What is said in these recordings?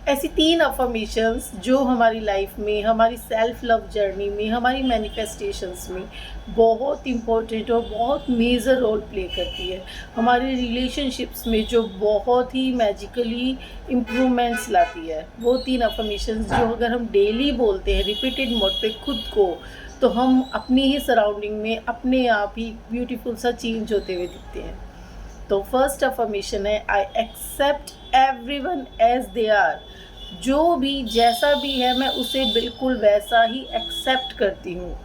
ऐसी 3 अफ़र्मेशंस जो हमारी लाइफ में, हमारी सेल्फ लव जर्नी में, हमारी मैनिफेस्टेशंस में बहुत इम्पोर्टेंट और बहुत मेजर रोल प्ले करती है। हमारे रिलेशनशिप्स में जो बहुत ही मैजिकली इम्प्रूवमेंट्स लाती है। वो 3 अफ़र्मेशंस जो अगर हम डेली बोलते हैं रिपीटेड मोड पे खुद को, तो हम अपनी ही सराउंडिंग में अपने आप ही ब्यूटीफुल सा चेंज होते हुए दिखते हैं। तो फर्स्ट अफर्मेशन है, I accept everyone as they are. जो भी जैसा भी है मैं उसे बिल्कुल वैसा ही एक्सेप्ट करती हूँ।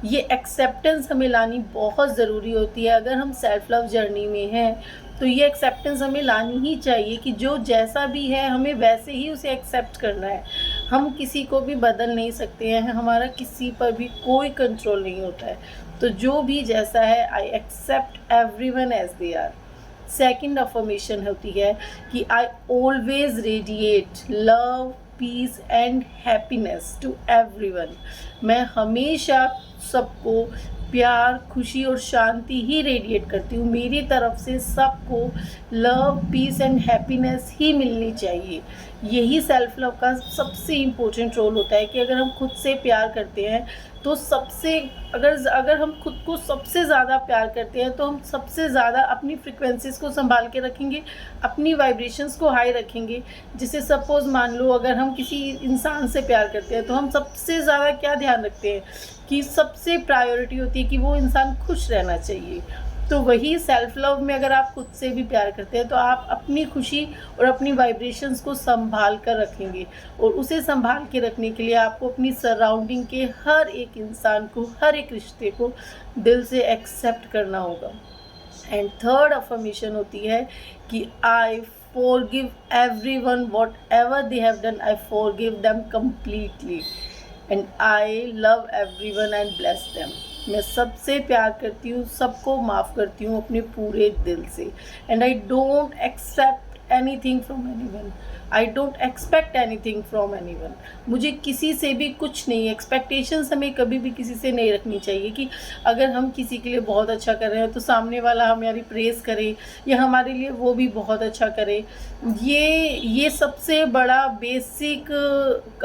ये एक्सेप्टेंस हमें लानी बहुत ज़रूरी होती है। अगर हम सेल्फ लव जर्नी में हैं तो ये एक्सेप्टेंस हमें लानी ही चाहिए कि जो जैसा भी है हमें वैसे ही उसे एक्सेप्ट करना है। हम किसी को भी बदल नहीं सकते हैं, हमारा किसी पर भी कोई कंट्रोल नहीं होता है। तो जो भी जैसा है, I accept everyone as they are. Second affirmation होती है कि I always radiate love, peace and happiness to everyone. मैं हमेशा सबको प्यार, खुशी और शांति ही रेडिएट करती हूँ। मेरी तरफ से सबको लव, पीस एंड हैप्पीनेस ही मिलनी चाहिए। यही सेल्फ लव का सबसे इम्पोर्टेंट रोल होता है कि अगर हम खुद से प्यार करते हैं तो सबसे अगर हम खुद को सबसे ज़्यादा प्यार करते हैं तो हम सबसे ज़्यादा अपनी फ्रिक्वेंसीज़ को संभाल के रखेंगे, अपनी वाइब्रेशंस को हाई रखेंगे। जैसे सपोज़ मान लो अगर हम किसी इंसान से प्यार करते हैं तो हम सबसे ज़्यादा क्या ध्यान रखते हैं कि सबसे प्रायोरिटी होती है कि वो इंसान खुश रहना चाहिए। तो वही सेल्फ लव में अगर आप खुद से भी प्यार करते हैं तो आप अपनी खुशी और अपनी वाइब्रेशंस को संभाल कर रखेंगे, और उसे संभाल के रखने के लिए आपको अपनी सराउंडिंग के हर एक इंसान को, हर एक रिश्ते को दिल से एक्सेप्ट करना होगा। एंड थर्ड अफर्मेशन होती है कि आई forgive everyone whatever they have done. I forgive them completely and I love everyone and bless them. मैं सबसे प्यार करती हूँ, सबको माफ़ करती हूँ अपने पूरे दिल से। And I don't accept anything from anyone, I don't expect anything from anyone. मुझे किसी से भी कुछ नहीं, एक्सपेक्टेशंस हमें कभी भी किसी से नहीं रखनी चाहिए कि अगर हम किसी के लिए बहुत अच्छा कर रहे हैं तो सामने वाला हमारी प्रेज़ करे या हमारे लिए वो भी बहुत अच्छा करे। ये सबसे बड़ा बेसिक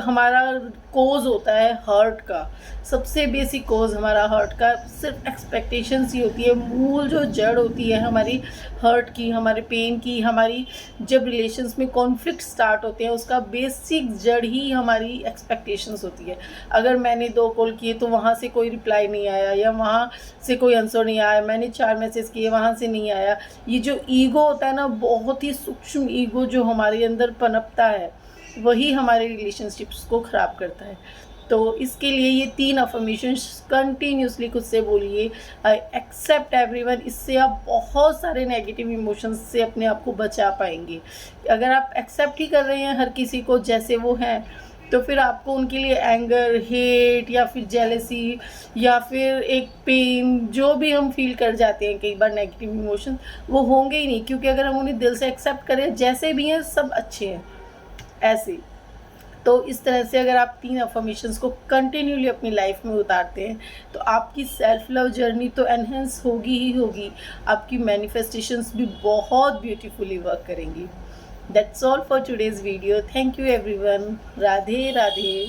हमारा कोज़ होता है हर्ट का। सबसे बेसिक कोज़ हमारा हर्ट का सिर्फ एक्सपेक्टेशंस ही होती है। मूल जो जड़ होती है हमारी हर्ट की, हमारे पेन की, हमारी जब रिलेशंस में कॉन्फ्लिक्ट स्टार्ट होते हैं उसका बेसिक जड़ ही हमारी एक्सपेक्टेशंस होती है। अगर मैंने 2 कॉल किए तो वहाँ से कोई रिप्लाई नहीं आया या वहाँ से कोई आंसर नहीं आया, मैंने 4 मैसेज किए वहाँ से नहीं आया। ये जो ईगो होता है ना, बहुत ही सूक्ष्म ईगो जो हमारे अंदर पनपता है, वही हमारे रिलेशनशिप्स को ख़राब करता है। तो इसके लिए ये 3 अफर्मेशंस कंटिन्यूसली खुद से बोलिए, आई एक्सेप्ट एवरीवन। इससे आप बहुत सारे नेगेटिव इमोशंस से अपने आप को बचा पाएंगे। अगर आप एक्सेप्ट ही कर रहे हैं हर किसी को जैसे वो हैं, तो फिर आपको उनके लिए एंगर, हेट या फिर जेलसी या फिर एक पेन, जो भी हम फील कर जाते हैं कई बार नेगेटिव इमोशन, वो होंगे ही नहीं। क्योंकि अगर हम उन्हें दिल से एक्सेप्ट करें जैसे भी हैं, सब अच्छे हैं ऐसे। तो इस तरह से अगर आप 3 अफर्मेशंस को कंटिन्यूली अपनी लाइफ में उतारते हैं तो आपकी सेल्फ लव जर्नी तो एनहेंस होगी ही होगी, आपकी मैनिफेस्टेशंस भी बहुत ब्यूटीफुली वर्क करेंगी। That's all for today's video. Thank you everyone. Radhe Radhe.